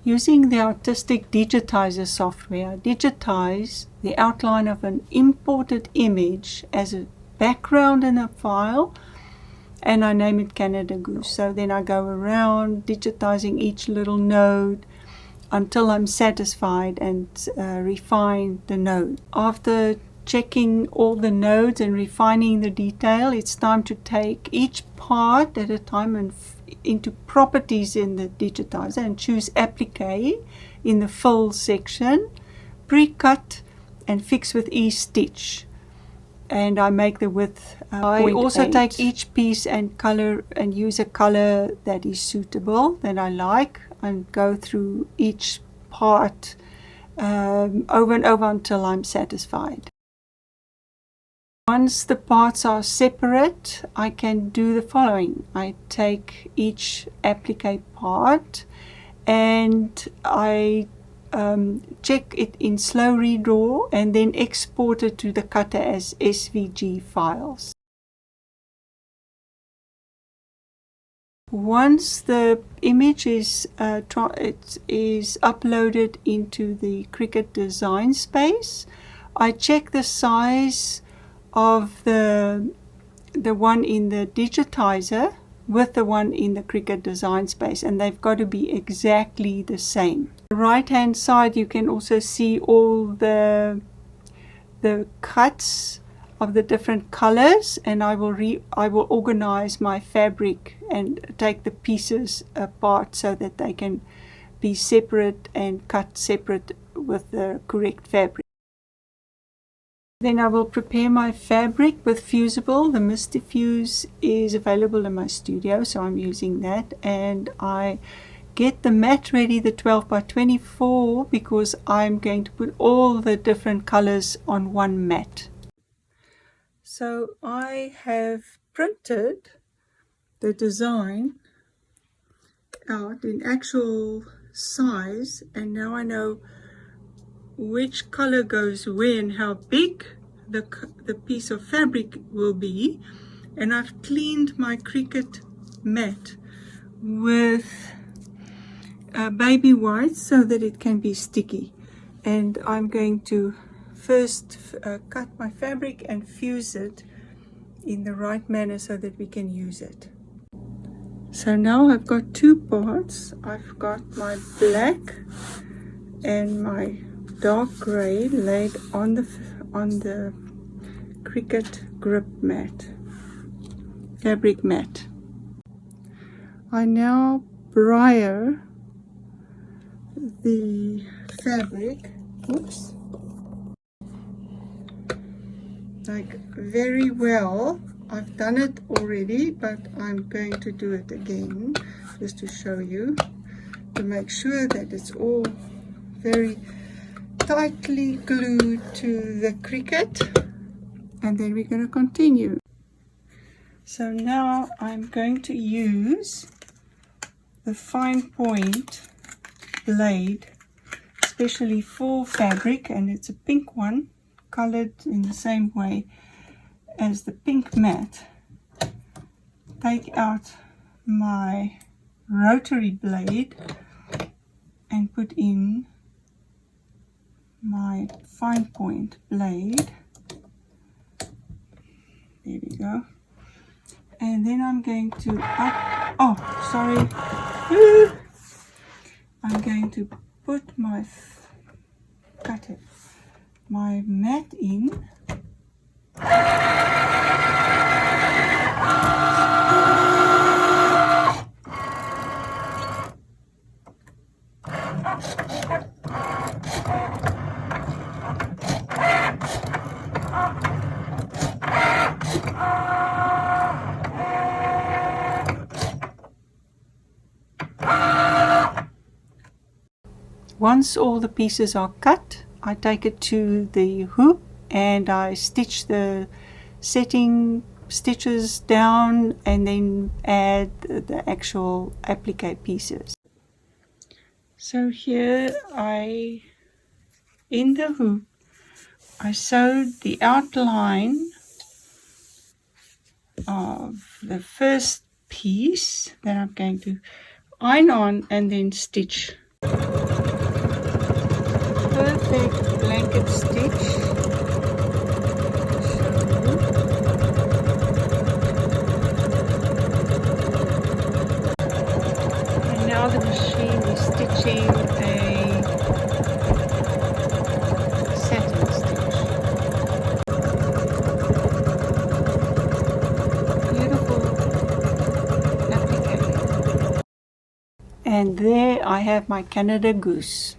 Using the Artistic Digitizer software, I digitize the outline of an imported image as a background in a file, and I name it Canada Goose. So then I go around digitizing each little node until I'm satisfied and refine the node. After checking all the nodes and refining the detail, it's time to take each part at a time and into properties in the digitizer and choose Appliqué in the fill section, pre-cut and fix with e-stitch, and I make the width 0.8. I also take each piece and color and use a color that is suitable, that I like, and go through each part over and over until I'm satisfied. Once the parts are separate, I can do the following. I take each applique part and I check it in slow redraw and then export it to the cutter as SVG files. Once the image is uploaded into the Cricut design space, I check the size of the one in the digitizer with the one in the Cricut design space, and they've got to be exactly the same. The right hand side you can also see all the cuts of the different colors, and I will organize my fabric and take the pieces apart so that they can be separate and cut separate with the correct fabric. Then I will prepare my fabric with Fusible. The Misty Fuse is available in my studio, so I'm using that. And I get the mat ready, the 12 by 24, because I'm going to put all the different colors on one mat. So I have printed the design out in actual size, and now I know which color goes where and how big the piece of fabric will be. And I've cleaned my Cricut mat with baby white so that it can be sticky. And I'm going to first cut my fabric and fuse it in the right manner so that we can use it. So now I've got two parts. I've got my black and my dark gray laid on the Cricut grip mat, fabric mat. I now brayer the fabric, like very well. I've done it already, but I'm going to do it again just to show you, to make sure that it's all very tightly glued to the Cricut, and then we're going to continue. So now I'm going to use the fine point blade, especially for fabric, and it's a pink one, colored in the same way as the pink mat. Take out my rotary blade and put in my fine point blade. There we go. And then I'm going to I'm going to put my my mat in. Once all the pieces are cut, I take it to the hoop and I stitch the setting stitches down and then add the actual applique pieces. So here in the hoop, I sewed the outline of the first piece that I'm going to iron on and then stitch Perfect blanket stitch. And now the machine is stitching a satin stitch. Beautiful applique. And there I have my Canada goose.